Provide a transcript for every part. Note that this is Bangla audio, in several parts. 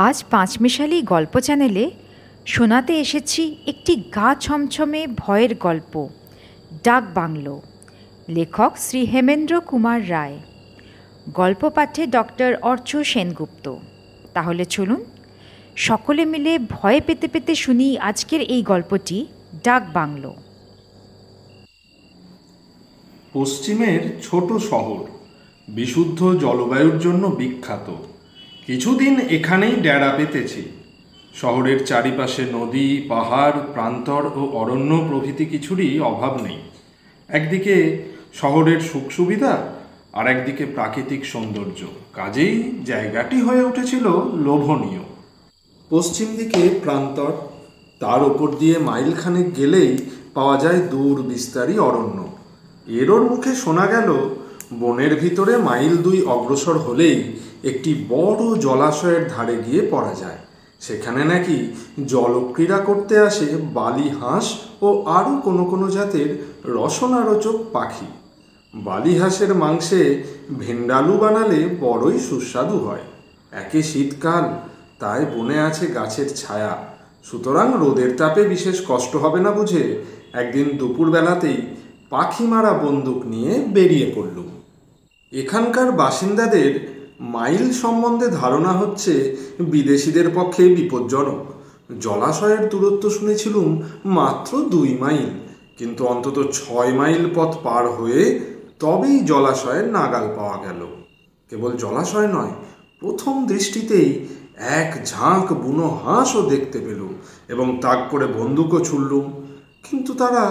আজ পাঁচমেশালি গল্প চ্যানেলে শোনাতে এসেছি একটি গা ছমছমে ভয়ের গল্প, ডাক বাংলো। লেখক শ্রী হেমেন্দ্র কুমার রায়। গল্প পাঠে ডক্টর অর্চ সেনগুপ্ত। তাহলে চলুন সকলে মিলে ভয় পেতে পেতে শুনি আজকের এই গল্পটি, ডাক বাংলো। পশ্চিমের ছোট শহর বিশুদ্ধ জলবায়ুর জন্য বিখ্যাত। কিছুদিন এখানেই ডেরা পেতেছি। শহরের চারিপাশে নদী, পাহাড়, প্রান্তর ও অরণ্য প্রভৃতি কিছুরই অভাব নেই। একদিকে শহরের সুখ সুবিধা, আর একদিকে প্রাকৃতিক সৌন্দর্য, কাজেই জায়গাটি হয়ে উঠেছিল লোভনীয়। পশ্চিম দিকে প্রান্তর, তার ওপর দিয়ে মাইলখানেক গেলেই পাওয়া যায় দূর বিস্তারী অরণ্য। এরোর মুখে শোনা গেল বনের ভিতরে মাইল দুই অগ্রসর হলেই একটি বড় জলাশয়ের ধারে গিয়ে পড়া যায়। সেখানে নাকি জলক্রীড়া করতে আসে বালি হাঁস ও আরও কোনো কোনো জাতের রসনারোচক পাখি। বালি হাঁসের মাংসে ভেন্ডালু বানালে বড়ই সুস্বাদু হয়। একে শীতকাল, তাই বনে আছে গাছের ছায়া, সুতরাং রোদের তাপে বিশেষ কষ্ট হবে না বুঝে একদিন দুপুরবেলাতেই পাখি মারা বন্দুক নিয়ে বেরিয়ে পড়লুম। এখানকার বাসিন্দাদের মাইল সম্বন্ধে ধারণা হচ্ছে বিদেশিদের পক্ষে বিপজ্জনক। জলাশয়ের দূরত্ব শুনেছিলুম মাত্র 2 মাইল, কিন্তু অন্তত 6 মাইল পথ পার হয়ে তবেই জলাশয়ের নাগাল পাওয়া গেল। কেবল জলাশয় নয়, প্রথম দৃষ্টিতেই এক ঝাঁক বুনো হাঁসও দেখতে পেলুম এবং তাক করে বন্দুকও ছুড়লুম। কিন্তু তারা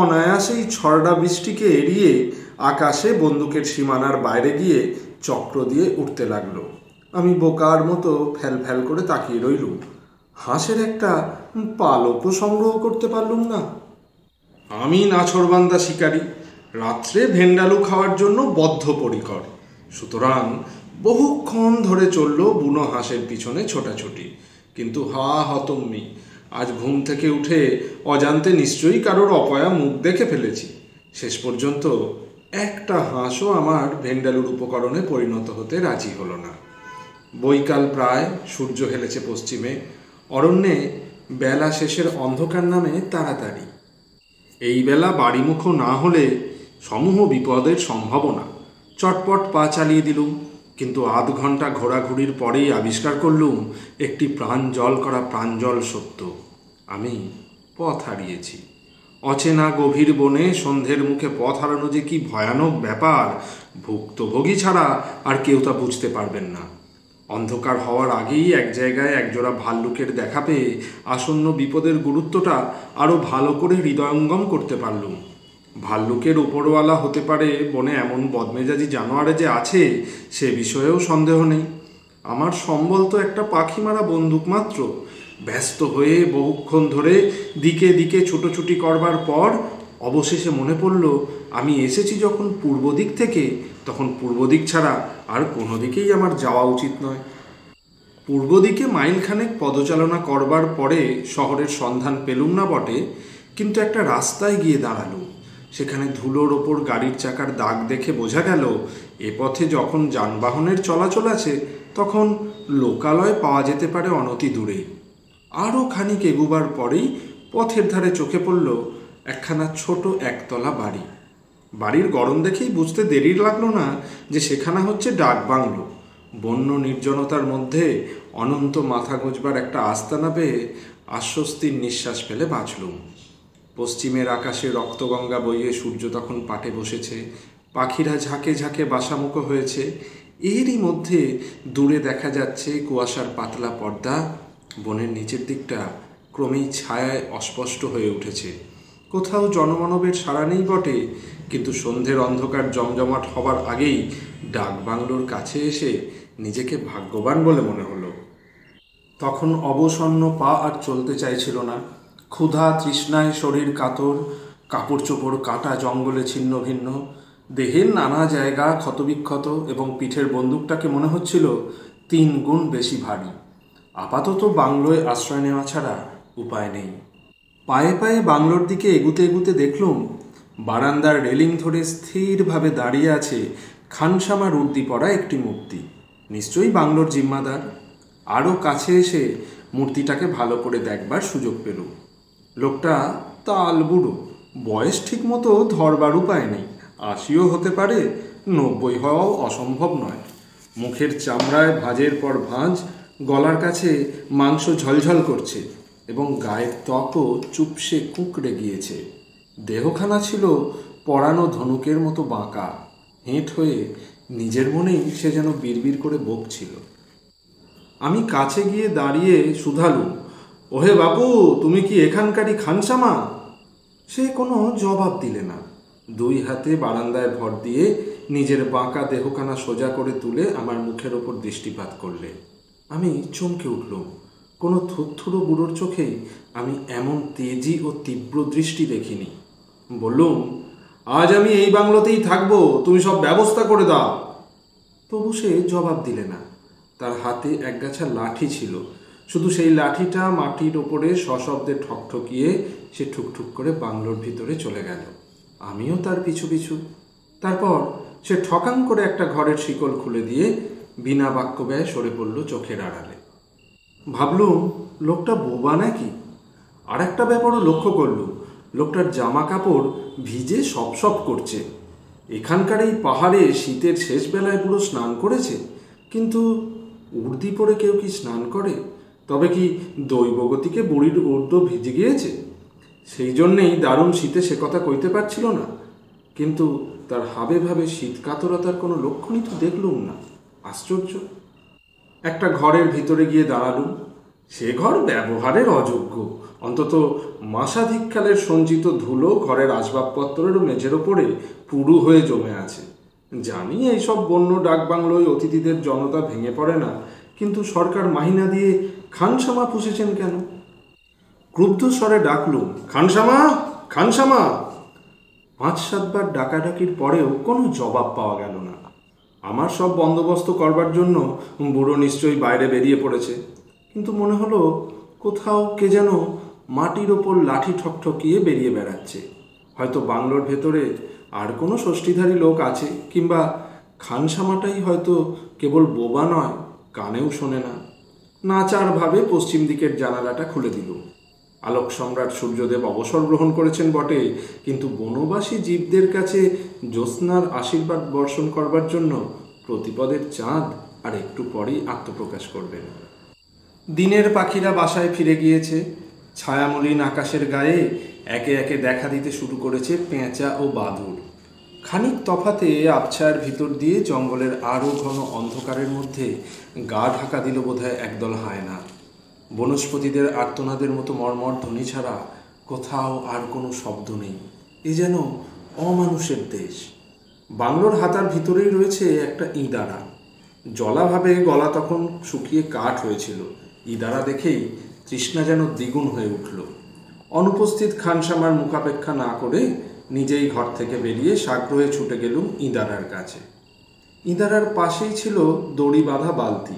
অনায়াসেই ছড়া বৃষ্টিকে এড়িয়ে আকাশে বন্দুকের সীমানার বাইরে গিয়ে চক্র দিয়ে উঠতে লাগলো। আমি বোকার মতো ফ্যাল ফ্যাল করে তাকিয়ে রইলুম। হাঁসের একটা পালকও সংগ্রহ করতে পারলুম না। আমি নাছরবান্দা শিকারী, রাত্রে ভেন্ডালু খাওয়ার জন্য বদ্ধপরিকর। সুতরাং বহুক্ষণ ধরে চলল বুনো হাঁসের পিছনে ছোটাছুটি। কিন্তু হতম্মি, আজ ঘুম থেকে উঠে অজান্তে নিশ্চয়ই কারোর অপয়া মুখ দেখে ফেলেছি। শেষ পর্যন্ত একটা হাঁসও আমার ভেন্ডালুর উপকরণে পরিণত হতে রাজি হলো না। বৈকাল প্রায়, সূর্য হেলেছে পশ্চিমে। অরণ্যে বেলা শেষের অন্ধকার নামে তাড়াতাড়ি। এই বেলা বাড়িমুখো না হলে সমূহ বিপদের সম্ভাবনা। চটপট পা চালিয়ে দিলুম, কিন্তু আধ ঘন্টা ঘোরাঘুরির পরেই আবিষ্কার করলুম একটি প্রাঞ্জল করা প্রাঞ্জল সত্য। আমি পথ হারিয়েছি। অচেনা গভীর বনে সন্ধ্যের মুখে পথ হারানো যে কি ভয়ানক ব্যাপার, ভুক্তভোগী ছাড়া আর কেউ তা বুঝতে পারবেন না। অন্ধকার হওয়ার আগেই এক জায়গায় একজোড়া ভাল্লুকের দেখা পেয়ে আসন্ন বিপদের গুরুত্বটা আরও ভালো করে হৃদয়ঙ্গম করতে পারলুম। ভাল্লুকের উপরওয়ালা হতে পারে বনে এমন বদমেজাজি জানোয়ারে যে আছে, সে বিষয়েও সন্দেহ নেই। আমার সম্বল তো একটা পাখি মারা বন্দুক মাত্র। ব্যস্ত হয়ে বহুক্ষণ ধরে দিকে দিকে ছুটোছুটি করবার পর অবশেষে মনে পড়ল, আমি এসেছি যখন পূর্ব দিক থেকে, তখন পূর্ব দিক ছাড়া আর কোনো দিকেই আমার যাওয়া উচিত নয়। পূর্ব দিকে মাইলখানেক পদচালনা করবার পরে শহরের সন্ধান পেলুম না বটে, কিন্তু একটা রাস্তায় গিয়ে দাঁড়ালুম। সেখানে ধুলোর ওপর গাড়ির চাকার দাগ দেখে বোঝা গেল এ পথে যখন যানবাহনের চলাচল আছে তখন লোকালয় পাওয়া যেতে পারে অনতি দূরেই। আরও খানিক এগুবার পরেই পথের ধারে চোখে পড়ল একখানা ছোট একতলা বাড়ি। বাড়ির গড়ন দেখেই বুঝতে দেরি লাগলো না যে সেখানা হচ্ছে ডাক বাংলো। বন্য নির্জনতার মধ্যে অনন্ত মাথা গোঁজবার একটা আস্তানা পেয়ে আশ্বস্তির নিঃশ্বাস ফেলে বাঁচলুম। পশ্চিমের আকাশে রক্তগঙ্গা বইয়ে সূর্য তখন পাটে বসেছে, পাখিরা ঝাঁকে ঝাঁকে বাসামুখো হয়েছে। এরই মধ্যে দূরে দেখা যাচ্ছে কুয়াশার পাতলা পর্দা। বনের নিচের দিকটা ক্রমেই ছায়ায় অস্পষ্ট হয়ে উঠেছে। কোথাও জনমানবের সাড়া নেই বটে, কিন্তু সন্ধ্যের অন্ধকার জমজমাট হবার আগেই ডাক বাংলোর কাছে এসে নিজেকে ভাগ্যবান বলে মনে হলো। তখন অবসন্ন পা আর চলতে চাইছিল না। ক্ষুধা তৃষ্ণায় শরীর কাতর, কাপড় চোপড় কাটা জঙ্গলে ছিন্ন ভিন্ন, দেহের নানা জায়গা ক্ষতবিক্ষত এবং পিঠের বন্দুকটাকে মনে হচ্ছিল 3 গুণ বেশি ভারী। আপাতত বাংলোয় আশ্রয় নেওয়া ছাড়া উপায় নেই। পায়ে পায়ে বাংলোর দিকে এগুতে এগুতে দেখলুম বারান্দার রেলিং ধরে স্থিরভাবে দাঁড়িয়ে আছে খানসামা রুদ্দি পড়া একটি মূর্তি। নিশ্চয়ই বাংলোর জিম্মাদার। আরও কাছে এসে মূর্তিটাকে ভালো করে দেখবার সুযোগ পেলুম। লোকটা তাল বুড়ো, বয়স ঠিক মতো ধরবার উপায় নেই, ৮০ও হতে পারে, ৯০ হওয়াও অসম্ভব নয়। মুখের চামড়ায় ভাঁজের পর ভাঁজ, গলার কাছে মাংস ঝলঝল করছে এবং গায়ের ত্বকও চুপসে কুঁকড়ে গিয়েছে। দেহখানা ছিল পরানো ধনুকের মতো বাঁকা, হেঁট হয়ে নিজের মনেই সে যেন বিড়বিড় করে বকছিল। আমি কাছে গিয়ে দাঁড়িয়ে শুধালুম, ওহে বাবু, তুমি কি এখানকারই খানসামা? সে কোনো জবাব দিলে না। ২ হাতে বারান্দায় ভর দিয়ে নিজের বাঁকা দেহখানা সোজা করে তুলে আমার মুখের ওপর দৃষ্টিপাত করলে। আমি চমকে উঠলুম। কোনো থুরথুরো বুড়োর চোখেই আমি এমন তেজি ও তীব্র দৃষ্টি দেখিনি। বললুম, আজ আমি এই বাংলোতেই থাকবো, তুমি সব ব্যবস্থা করে দাও। তবু সে জবাব দিলে না। তার হাতে একগাছা লাঠি ছিল, শুধু সেই লাঠিটা মাটির ওপরে সশব্দে ঠকঠকিয়ে সে ঠুকঠুক করে বাংলোর ভিতরে চলে গেল। আমিও তার পিছু পিছু। তারপর সে ঠকাং করে একটা ঘরের শিকল খুলে দিয়ে বিনা বাক্য ব্যয়ে সরে পড়ল চোখের আড়ালে। ভাবলুম, লোকটা বোবা নাকি? আর একটা ব্যাপারও লক্ষ্য করলুম, লোকটার জামা কাপড় ভিজে সপ করছে। এখানকার এই পাহাড়ে শীতের শেষ বেলায় পুরো স্নান করেছে, কিন্তু উর্দি পরে কেউ কি স্নান করে? তবে কি দৈবগতিকে বুড়ির উর্দো ভিজে গিয়েছে? সেই জন্যেই দারুণ শীতে সে কথা কইতে পারছিল না, কিন্তু তার হাবে ভাবে শীত কাতরতার কোনো লক্ষণই তো দেখলুম না। আশ্চর্য! একটা ঘরের ভিতরে গিয়ে দাঁড়ালুম। সে ঘর ব্যবহারের অযোগ্য, অন্তত মাসাধিককালের সঞ্চিত ধুলো ঘরের আসবাবপত্রের মেঝের ওপরে পুরু হয়ে জমে আছে। জানি এইসব বন্য ডাকবাংলোয় অতিথিদের জনতা ভেঙে পড়ে না, কিন্তু সরকার মাহিনা দিয়ে খানসামা পুষেছেন কেন? ক্রুদ্ধ স্বরে ডাকলুম, খানসামা, খানসামা। ৫-৭ বার ডাকাডাকির পরেও কোনো জবাব পাওয়া গেল না। আমার সব বন্দোবস্ত করবার জন্য বুড়ো নিশ্চয়ই বাইরে বেরিয়ে পড়েছে, কিন্তু মনে হলো কোথাও কে যেন মাটির ওপর লাঠি ঠকঠকিয়ে বেরিয়ে বেড়াচ্ছে। হয়তো বাংলোর ভেতরে আর কোনো ষষ্ঠীধারী লোক আছে, কিংবা খানসামাটাই হয়তো কেবল বোবা নয়, কানেও শোনে না। নাচার ভাবে পশ্চিম দিকের জানালাটা খুলে দিল। আলোক সম্রাট সূর্যদেব অবসর গ্রহণ করেছেন বটে, কিন্তু বনবাসী জীবদের কাছে জ্যোৎস্নার আশীর্বাদ বর্ষণ করবার জন্য প্রতিপদের চাঁদ আর একটু পরেই আত্মপ্রকাশ করবেন। দিনের পাখিরা বাসায় ফিরে গিয়েছে। ছায়ামলিন আকাশের গায়ে একে একে দেখা দিতে শুরু করেছে পেঁচা ও বাদুড়। খানিক তফাতে আবছায়ার ভিতর দিয়ে জঙ্গলের আরও ঘন অন্ধকারের মধ্যে গা ঢাকা দিল বোধহয় একদল হায়না। বনস্পতিদের আর্তনাদের মতো মর্মর ধ্বনি ছাড়া কোথাও আর কোনো শব্দ নেই। এ যেন অমানুষের দেশ। বাংলোর হাতার ভিতরেই রয়েছে একটা ইঁদারা। জলাভাবে গলা তখন শুকিয়ে কাঠ হয়েছিল। ইঁদারা দেখেই তৃষ্ণা যেন দ্বিগুণ হয়ে উঠল। অনুপস্থিত খানসামার মুখাপেক্ষা না করে নিজেই ঘর থেকে বেরিয়ে সাগ্রহে ছুটে গেলুম ইঁদারার কাছে। ইঁদারার পাশেই ছিল দড়ি বাঁধা বালতি।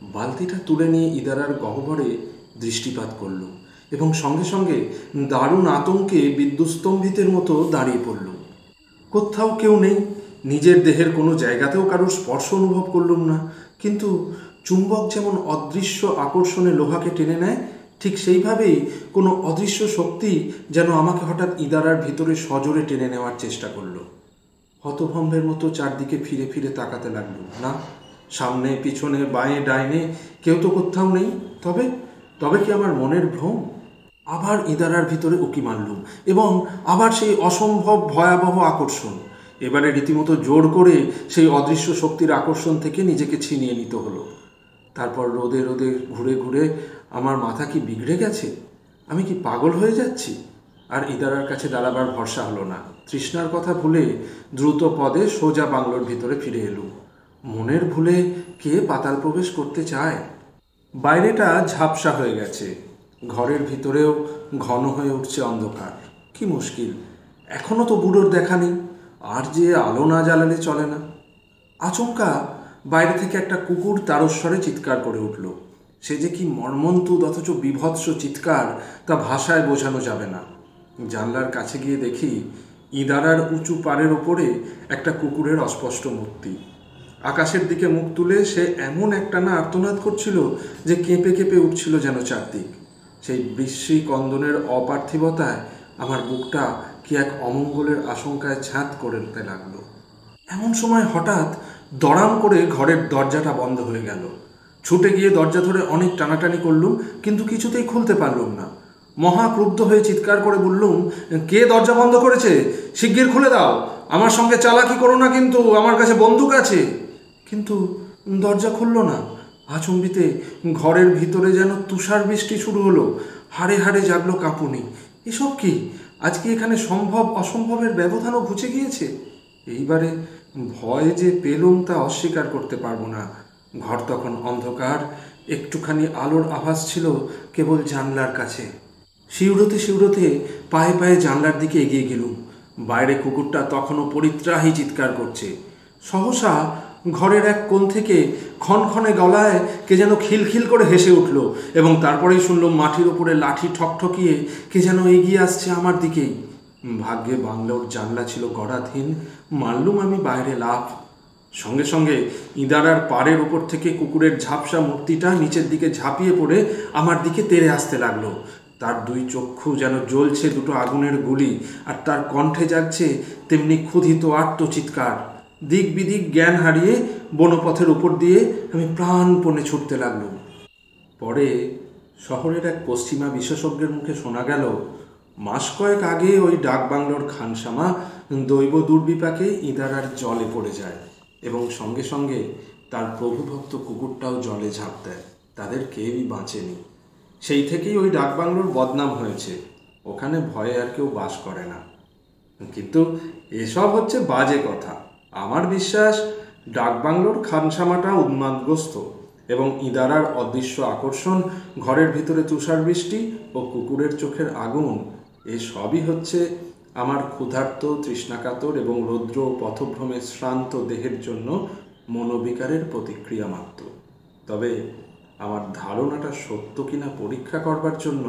বালতিটা তুলে নিয়ে ইঁদারার গহ্বরে দৃষ্টিপাত করল এবং সঙ্গে সঙ্গে দারুণ আতঙ্কে বিদ্যুৎস্তম্ভিতের মতো দাঁড়িয়ে পড়ল। কোথাও কেউ নেই, নিজের দেহের কোনো জায়গাতেও কারোর স্পর্শ অনুভব করলুম না, কিন্তু চুম্বক যেমন অদৃশ্য আকর্ষণে লোহাকে টেনে নেয়, ঠিক সেইভাবেই কোনো অদৃশ্য শক্তি যেন আমাকে হঠাৎ ইঁদারার ভিতরে সজোরে টেনে নেওয়ার চেষ্টা করলো। হতভম্বের মতো চারদিকে ফিরে ফিরে তাকাতে লাগলো। না, সামনে পিছনে বাঁয়ে ডাইনে কেউ তো কোথাও নেই। তবে কি আমার মনের ভ্রম? আবার ইঁদারার ভিতরে উকি মারলুম এবং আবার সেই অসম্ভব ভয়াবহ আকর্ষণ। এবারে রীতিমতো জোর করে সেই অদৃশ্য শক্তির আকর্ষণ থেকে নিজেকে ছিনিয়ে নিতে হলো। তারপর রোদে রোদে ঘুরে ঘুরে আমার মাথা কি বিগড়ে গেছে? আমি কি পাগল হয়ে যাচ্ছি? আর ইঁদারার কাছে দাঁড়াবার ভরসা হলো না। তৃষ্ণার কথা ভুলে দ্রুত পদে সোজা বাংলোর ভিতরে ফিরে এলুম। মনের ভুলে কে পাতাল প্রবেশ করতে চায়? বাইরেটা ঝাপসা হয়ে গেছে, ঘরের ভিতরেও ঘন হয়ে উঠছে অন্ধকার। কি মুশকিল, এখনো তো বুড়োর দেখা নেই, আর যে আলো না জ্বালালে চলে না। আচমকা বাইরে থেকে একটা কুকুর তারস্বরে চিৎকার করে উঠল। সে যে কি মর্মন্তুদ অথচ বিভৎস চিৎকার, তা ভাষায় বোঝানো যাবে না। জানলার কাছে গিয়ে দেখি ইঁদারার উঁচু পাড়ের ওপরে একটা কুকুরের অস্পষ্ট মূর্তি। আকাশের দিকে মুখ তুলে সে এমন একটানা আর্তনাদ করছিল যে কেঁপে কেঁপে উঠছিল যেন চারদিক। সেই বৃষ্টি কন্দনের অপার্থিবতায় আমার বুকটা কি এক অমঙ্গলের আশঙ্কায় ছাঁদ করতে লাগলো। এমন সময় হঠাৎ দড়াম করে ঘরের দরজাটা বন্ধ হয়ে গেল। ছুটে গিয়ে দরজা ধরে অনেক টানাটানি করলুম, কিন্তু কিছুতেই খুলতে পারলুম না। মহা ক্রুদ্ধ হয়ে চিৎকার করে বললুম, কে দরজা বন্ধ করেছে? শিগগির খুলে দাও, আমার সঙ্গে চালাকি করো না, কিন্তু আমার কাছে বন্দুক আছে। কিন্তু দরজা খুলল না। আচম্বিতে ঘরের ভিতরে যেন তুষার বৃষ্টি শুরু হলো। হাড়ে হাড়ে জাগলো কাঁপুনি। এসব কি? আজকে এখানে সম্ভব অসম্ভবের ব্যবধানও ঘুচে গিয়েছে। এইবারে ভয় যে পেলুম তা অস্বীকার করতে পারবো না। ঘর তখন অন্ধকার, একটুখানি আলোর আভাস ছিল কেবল জানলার কাছে। শিউরোতে শিউরোতে পায়ে পায়ে জানলার দিকে এগিয়ে গেলুম। বাইরে কুকুরটা তখনও পরিত্রাহী চিৎকার করছে। সহসা ঘরের এক কোণ থেকে ক্ষণক্ষণে গলায় কে যেন খিলখিল করে হেসে উঠল, এবং তারপরেই শুনলাম মাটির ওপরে লাঠি ঠকঠকিয়ে কে যেন এগিয়ে আসছে আমার দিকেই। ভাগ্যে বাংলোর জানলা ছিল গড়াধীন, মারলুম আমি বাইরে লাফ। সঙ্গে সঙ্গে ইঁদারার পাড়ের ওপর থেকে কুকুরের ঝাপসা মূর্তিটা নিচের দিকে ঝাঁপিয়ে পড়ে আমার দিকে তেড়ে আসতে লাগলো। তার দুই চক্ষু যেন জ্বলছে দুটো আগুনের গুলি, আর তার কণ্ঠে যাচ্ছে তেমনি ক্ষুধিত আর্ত চিৎকার। দিক বিদিক জ্ঞান হারিয়ে বনপথের উপর দিয়ে আমি প্রাণপণে ছুটতে লাগলাম। পরে শহরের এক পশ্চিমা বিশেষজ্ঞের মুখে শোনা গেল, মাস কয়েক আগে ওই ডাকবাংলোর খানসামা দৈব দুর্বিপাকে ইঁদারার জলে পড়ে যায়, এবং সঙ্গে সঙ্গে তার প্রভুভক্ত কুকুরটাও জলে ঝাঁপ দেয়। তাদের কেউই বাঁচেনি। সেই থেকেই ওই ডাকবাংলোর বদনাম হয়েছে। ওখানে ভয়ে আর কেউ বাস করে না। কিন্তু এসব হচ্ছে বাজে কথা। আমার বিশ্বাস ডাকবাংলোর খানসামাটা উন্মাদগ্রস্ত, এবং ইঁদারার অদৃশ্য আকর্ষণ, ঘরের ভিতরে তুষার বৃষ্টি ও কুকুরের চোখের আগুন, এসবই হচ্ছে আমার ক্ষুধার্ত, তৃষ্ণাকাতর এবং রৌদ্র পথভ্রমে শ্রান্ত দেহের জন্য মনোবিকারের প্রতিক্রিয়া মাত্র। তবে আমার ধারণাটা সত্য কিনা পরীক্ষা করবার জন্য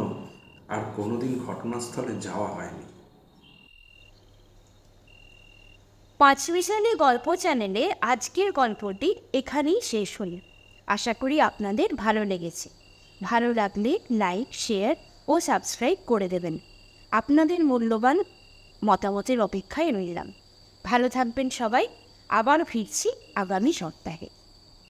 আর কোনোদিন ঘটনাস্থলে যাওয়া হয়নি। পাঁচমিশালি গল্প চ্যানেলে আজকের গল্পটি এখানেই শেষ হল। আশা করি আপনাদের ভালো লেগেছে। ভালো লাগলে লাইক, শেয়ার ও সাবস্ক্রাইব করে দেবেন। আপনাদের মূল্যবান মতামতের অপেক্ষায় রইলাম। ভালো থাকবেন সবাই। আবার ফিরছি আগামী সপ্তাহে।